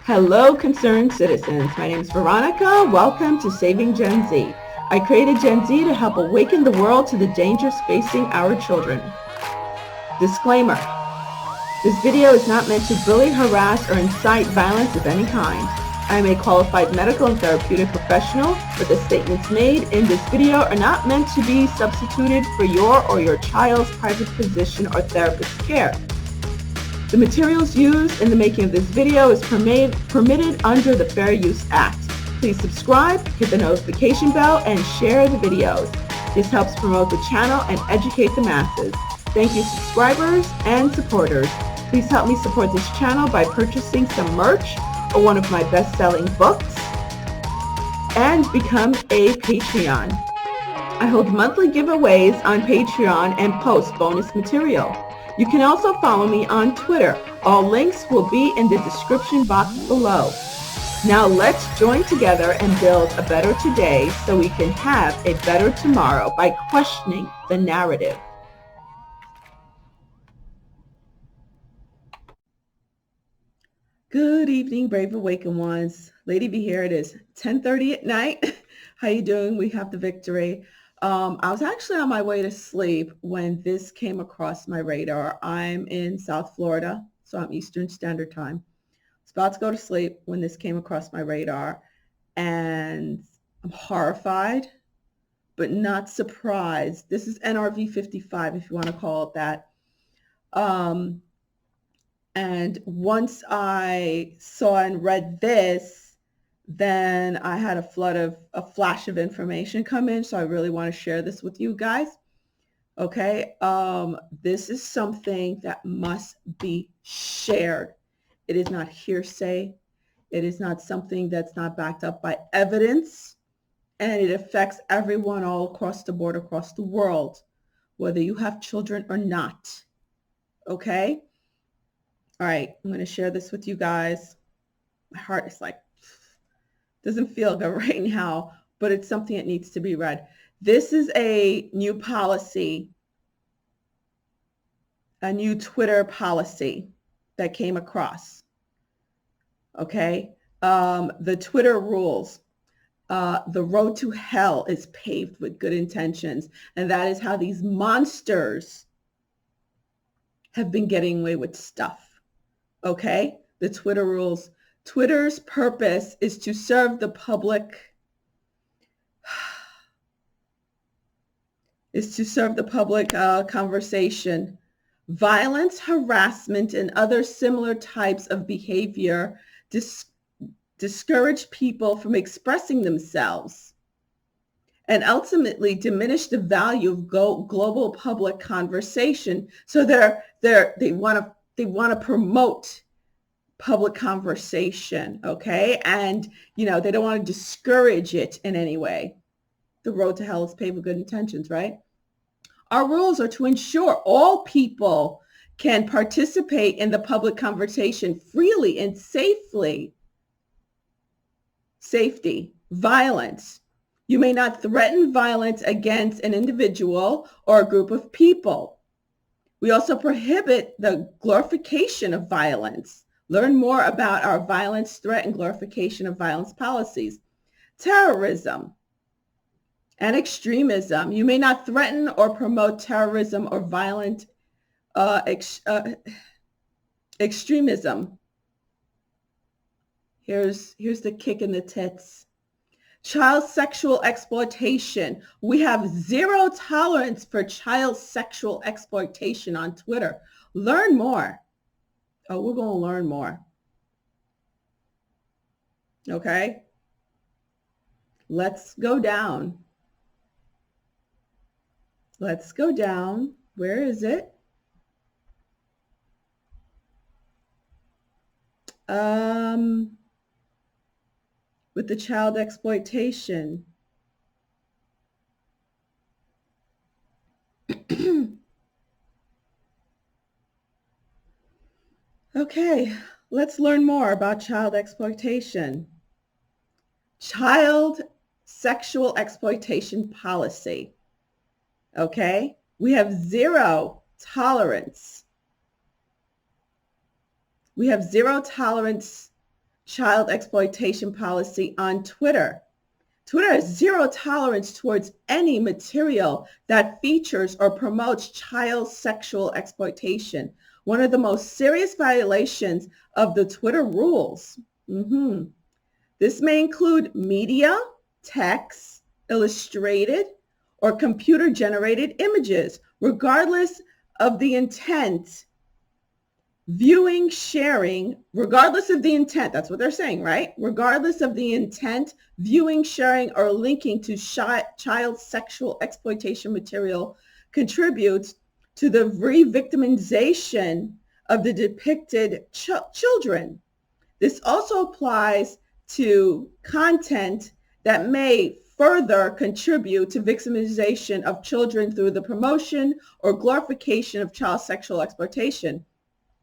Hello, concerned citizens. My name is Veronica. Welcome to Saving Gen Z. I created Gen Z to help awaken the world to the dangers facing our children. Disclaimer. This video is not meant to bully, harass, or incite violence of any kind. I am a qualified medical and therapeutic professional, but the statements made in this video are not meant to be substituted for your or your child's private physician or therapist care. The materials used in the making of this video is permitted under the Fair Use Act. Please subscribe, hit the notification bell, and share the videos. This helps promote the channel and educate the masses. Thank you, subscribers and supporters. Please help me support this channel by purchasing some merch or one of my best-selling books and become a Patreon. I hold monthly giveaways on Patreon and post bonus material. You can also follow me on Twitter. All links will be in the description box below. Now let's join together and build a better today so we can have a better tomorrow by questioning the narrative. Good evening, brave awakened ones. Lady B here. It is 10:30 at night. How you doing? We have the victory. I was actually on my way to sleep when this came across my radar. I'm in South Florida, so I'm Eastern Standard Time. I was about to go to sleep when this came across my radar, and I'm horrified, but not surprised. This is NRV 55, if you want to call it that. And once I saw and read this, then I had a flash of information come in. So I really want to share this with you guys. Okay. This is something that must be shared. It is not hearsay. It is not something that's not backed up by evidence. And it affects everyone all across the board, across the world, whether you have children or not. Okay. All right. I'm going to share this with you guys. My heart is like, doesn't feel good right now, but it's something that needs to be read. This is a new policy, a new Twitter policy that came across. Okay. The Twitter rules, the road to hell is paved with good intentions. And that is how these monsters have been getting away with stuff. Okay. The Twitter rules. Twitter's purpose is to serve the public, conversation. Violence, harassment, and other similar types of behavior discourage people from expressing themselves and ultimately diminish the value of global public conversation. So they want to promote public conversation, okay? And, they don't want to discourage it in any way. The road to hell is paved with good intentions, right? Our rules are to ensure all people can participate in the public conversation freely and safely. Safety, violence. You may not threaten violence against an individual or a group of people. We also prohibit the glorification of violence. Learn more about our violence, threat, and glorification of violence policies. Terrorism and extremism. You may not threaten or promote terrorism or violent extremism. Here's the kick in the tits. Child sexual exploitation. We have zero tolerance for child sexual exploitation on Twitter. Learn more. Oh, we're going to learn more. Okay. Let's go down. Let's go down. Where is it? With the child exploitation. Okay, let's learn more about child exploitation. Child sexual exploitation policy. Okay, we have zero tolerance. We have zero tolerance child exploitation policy on Twitter. Twitter has zero tolerance towards any material that features or promotes child sexual exploitation, one of the most serious violations of the Twitter rules. This may include media, text, illustrated, or computer-generated images, regardless of the intent. Viewing, sharing, regardless of the intent, that's what they're saying, right? Regardless of the intent, viewing, sharing, or linking to child sexual exploitation material contributes to the re-victimization of the depicted children. This also applies to content that may further contribute to victimization of children through the promotion or glorification of child sexual exploitation.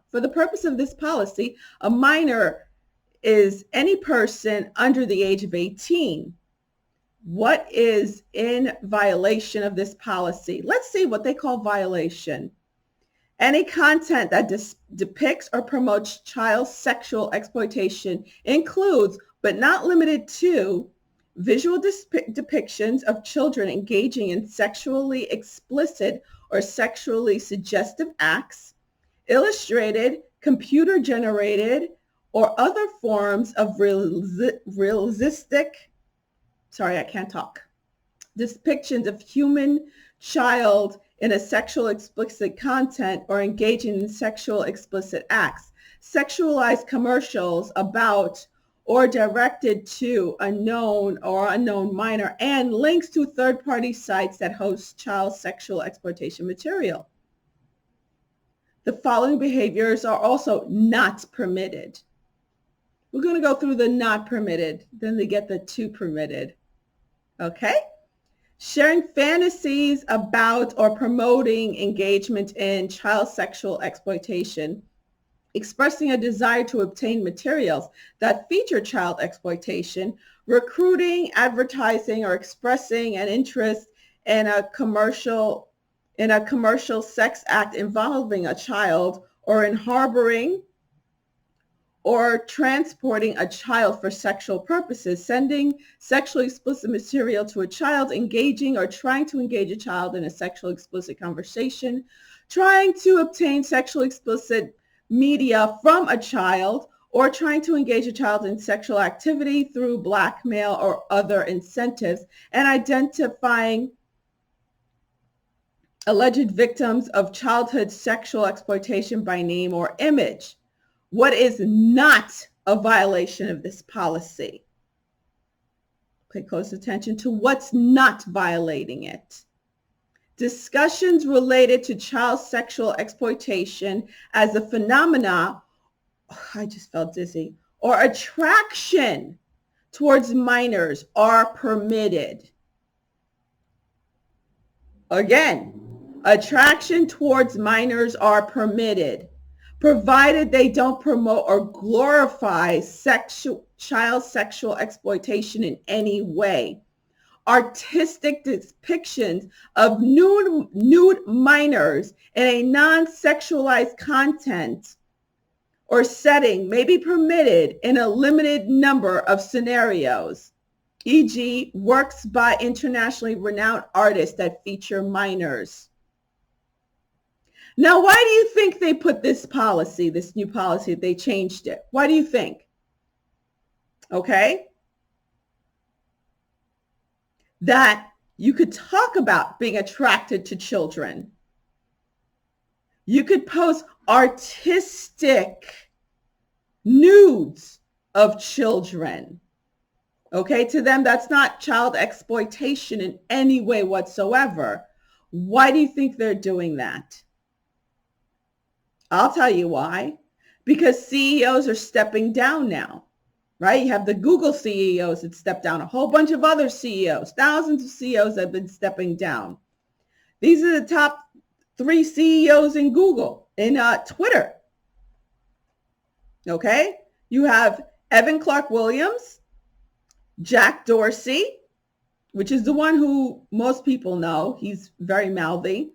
For the purpose of this policy, a minor is any person under the age of 18. What is in violation of this policy? Let's see what they call violation. Any content that depicts or promotes child sexual exploitation includes, but not limited to, visual depictions of children engaging in sexually explicit or sexually suggestive acts, illustrated, computer-generated, or other forms of realistic, depictions of human child in a sexual explicit content or engaging in sexual explicit acts, sexualized commercials about or directed to a known or unknown minor, and links to third-party sites that host child sexual exploitation material. The following behaviors are also not permitted. We're going to go through the not permitted, then they get the to permitted. Okay? Sharing fantasies about or promoting engagement in child sexual exploitation, expressing a desire to obtain materials that feature child exploitation, recruiting, advertising, or expressing an interest in a commercial sex act involving a child, or in harboring or transporting a child for sexual purposes, sending sexually explicit material to a child, engaging or trying to engage a child in a sexually explicit conversation, trying to obtain sexually explicit media from a child, or trying to engage a child in sexual activity through blackmail or other incentives, and identifying alleged victims of childhood sexual exploitation by name or image. What is not a violation of this policy? Pay close attention to what's not violating it. Discussions related to child sexual exploitation as a phenomena, I just felt dizzy, or attraction towards minors are permitted. Again, attraction towards minors are permitted, provided they don't promote or glorify child sexual exploitation in any way. Artistic depictions of nude minors in a non-sexualized content or setting may be permitted in a limited number of scenarios, e.g., works by internationally renowned artists that feature minors. Now, why do you think they put this policy, this new policy, they changed it? Why do you think? Okay? That you could talk about being attracted to children. You could post artistic nudes of children. Okay, to them, that's not child exploitation in any way whatsoever. Why do you think they're doing that? I'll tell you why. Because CEOs are stepping down now, right? You have the Google CEOs that stepped down, a whole bunch of other CEOs, thousands of CEOs have been stepping down. These are the top 3 CEOs in Google, in Twitter. Okay? You have Evan Clark Williams, Jack Dorsey, which is the one who most people know. He's very mouthy.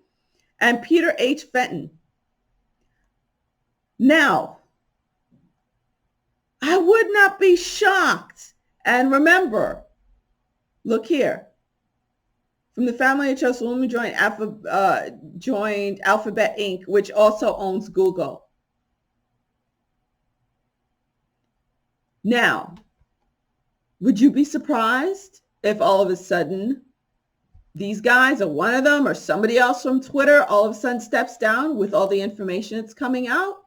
And Peter H. Fenton. Now, I would would not be shocked. And remember, look here. From the family of chosen women joined Alphabet Inc., which also owns Google. Now, would you be surprised if all of a sudden these guys, or one of them, or somebody else from Twitter, all of a sudden steps down with all the information that's coming out?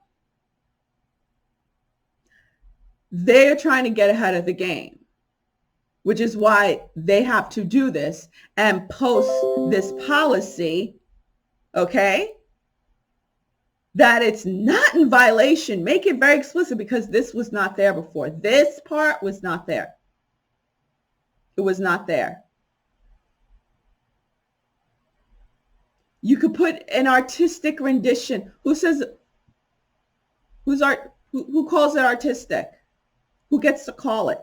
They're trying to get ahead of the game, which is why they have to do this and post this policy, okay? That it's not in violation. Make it very explicit, because this was not there before. This part was not there. It was not there. You could put an artistic rendition. Who says, who calls it artistic? Who gets to call it?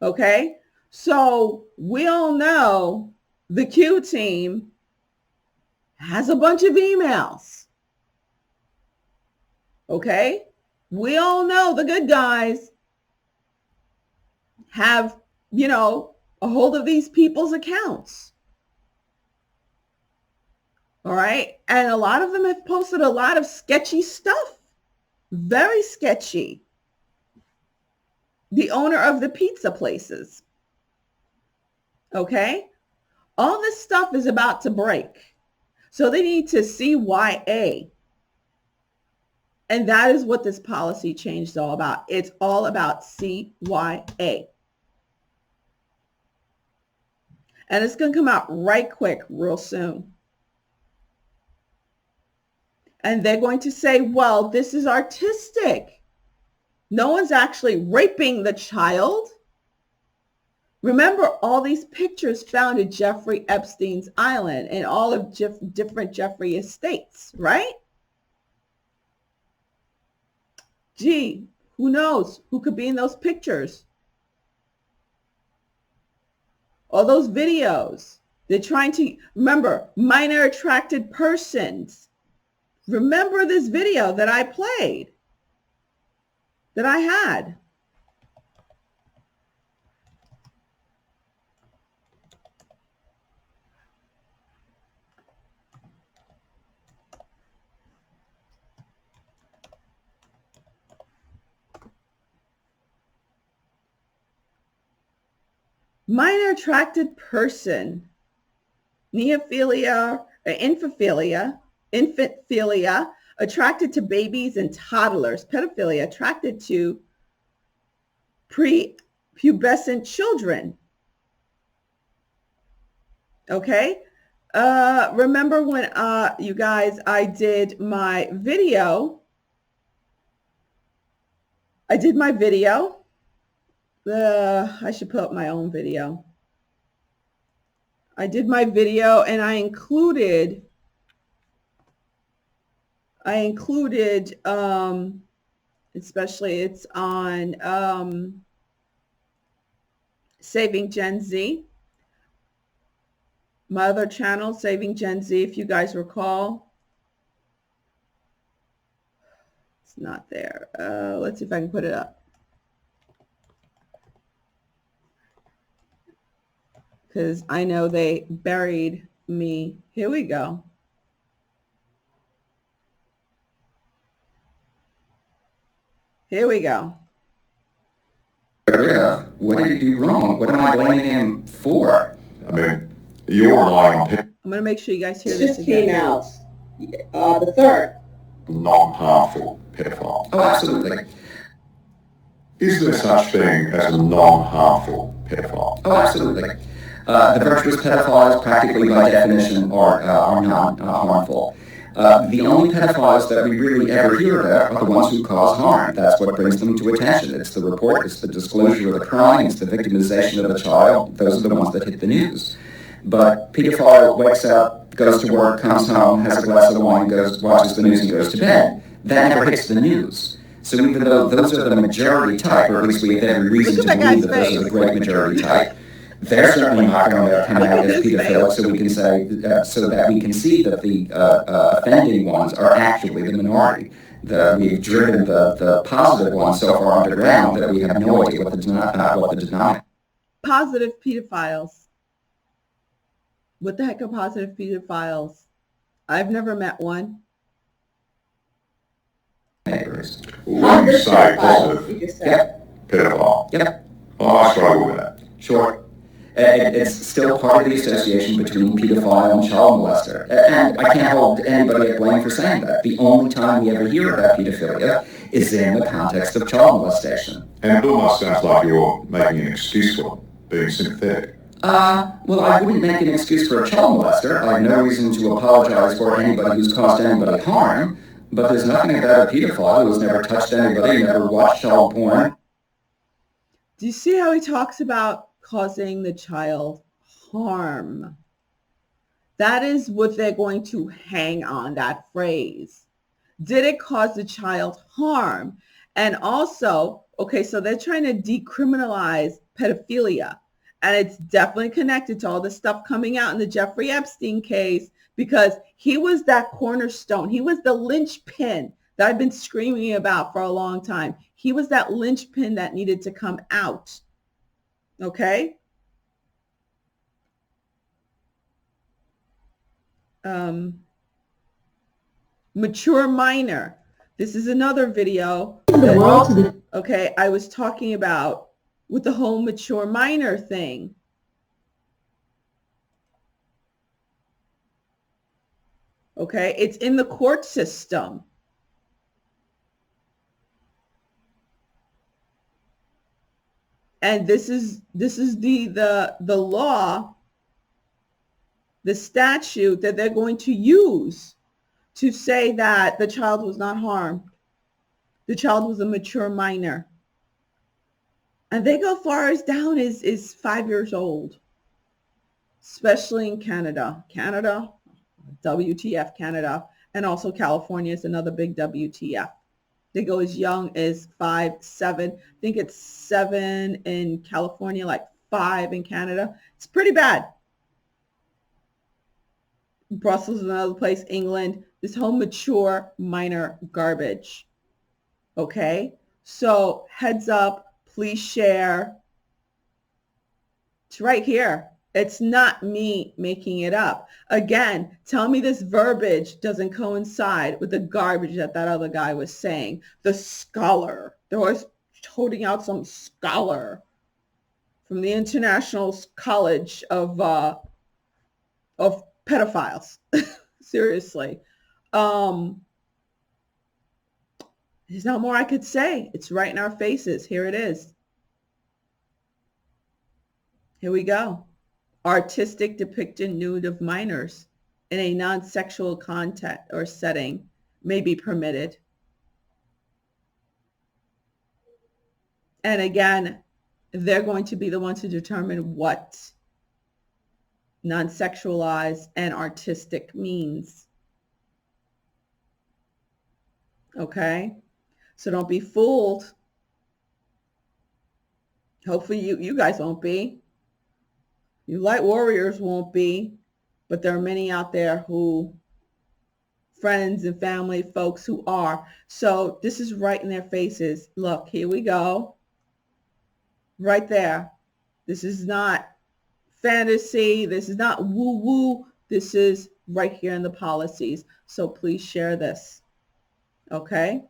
Okay? So we all know the Q team has a bunch of emails. Okay? We all know the good guys have, a hold of these people's accounts. All right. And a lot of them have posted a lot of sketchy stuff. Very sketchy. The owner of the pizza places. Okay. All this stuff is about to break. So they need to CYA. And that is what this policy change is all about. It's all about CYA. And it's going to come out right quick, real soon. And they're going to say, well, this is artistic. No one's actually raping the child. Remember all these pictures found at Jeffrey Epstein's island and all of different Jeffrey estates, right? Gee, who knows who could be in those pictures? All those videos. They're trying to, remember, minor attracted persons. Remember this video that I played, that I had. Minor attracted person, neophilia, infantphilia, attracted to babies and toddlers, pedophilia, attracted to prepubescent children. Okay. Remember when, you guys, I did my video. I should put up my own video. I did my video and I included, especially it's on Saving Gen Z. My other channel, Saving Gen Z, if you guys recall. It's not there. Let's see if I can put it up. Because I know they buried me. Here we go. Here we go. What did he do wrong? What am I blaming him for? I mean, you're lying. I'm going to make sure you guys hear This this just came out, the 3rd. Non-harmful pedophile. Oh, absolutely. Is there such thing as a non-harmful pedophile? Oh, absolutely. The virtuous pedophiles, practically by definition, are non-harmful. The only pedophiles that we really ever hear about are the ones who cause harm. That's what brings them to attention. It's the report, it's the disclosure of the crime, it's the victimization of the child. Those are the ones that hit the news. But pedophile wakes up, goes to work, comes home, has a glass of wine, watches the news and goes to bed. That never hits the news. So even though those are the majority type, or at least we have every reason to believe that those are the great majority type, they're certainly not going to come out as pedophilic, so we can say, so that we can see that the offending ones are actually the minority. We've driven the positive ones so far underground that we have no idea what the denominator. Positive pedophiles. What the heck are positive pedophiles? I've never met one. When you say positive pedophile, Yep. I struggle with that. Sure. It's still part of the association between pedophile and child molester. And I can't hold anybody at blame for saying that. The only time we ever hear about pedophilia is in the context of child molestation. And it almost sounds like you're making an excuse for it, being sympathetic. Well, I wouldn't make an excuse for a child molester. I have no reason to apologize for anybody who's caused anybody harm, but there's nothing about a pedophile who's never touched anybody, never watched child porn. Do you see how he talks about causing the child harm? That is what they're going to hang on, that phrase. Did it cause the child harm? And also, okay, so they're trying to decriminalize pedophilia. And it's definitely connected to all the stuff coming out in the Jeffrey Epstein case, because he was that cornerstone. He was the linchpin that I've been screaming about for a long time. He was that linchpin that needed to come out. Okay? Mature minor. This is another video. Okay, I was talking about with the whole mature minor thing. Okay, it's in the court system. And this is the law, the statute that they're going to use to say that the child was not harmed. The child was a mature minor. And they go far as down is 5 years old, especially in Canada. Canada, WTF Canada, and also California is another big WTF. They go as young as 5, 7. I think it's 7 in California, like 5 in Canada. It's pretty bad. Brussels is another place, England. This whole mature minor garbage. Okay? So heads up, please share. It's right here. It's not me making it up. Again, tell me this verbiage doesn't coincide with the garbage that other guy was saying. The scholar. They're always holding out some scholar from the International College of pedophiles. Seriously. There's no more I could say. It's right in our faces. Here it is. Here we go. Artistic depiction nude of minors in a non-sexual content or setting may be permitted. And again, they're going to be the ones to determine what non-sexualized and artistic means. Okay? So don't be fooled. Hopefully you guys won't be. You light warriors won't be, but there are many out there who, friends and family, folks who are. So this is right in their faces. Look, here we go. Right there. This is not fantasy. This is not woo-woo. This is right here in the policies. So please share this. Okay?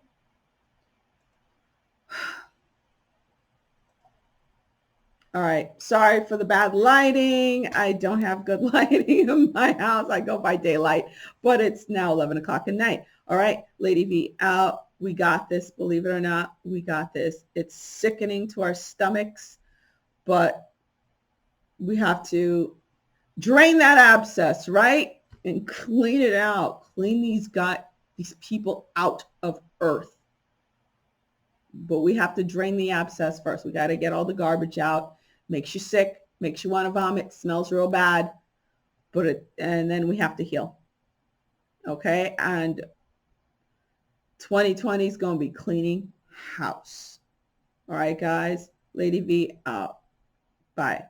All right. Sorry for the bad lighting. I don't have good lighting in my house. I go by daylight, but it's now 11 o'clock at night. All right. Lady V out. We got this. Believe it or not, we got this. It's sickening to our stomachs, but we have to drain that abscess, right? And clean it out. Clean these people out of earth. But we have to drain the abscess first. We got to get all the garbage out. Makes you sick, makes you want to vomit, smells real bad, and then we have to heal. Okay? And 2020 is going to be cleaning house. All right, guys. Lady V out. Bye.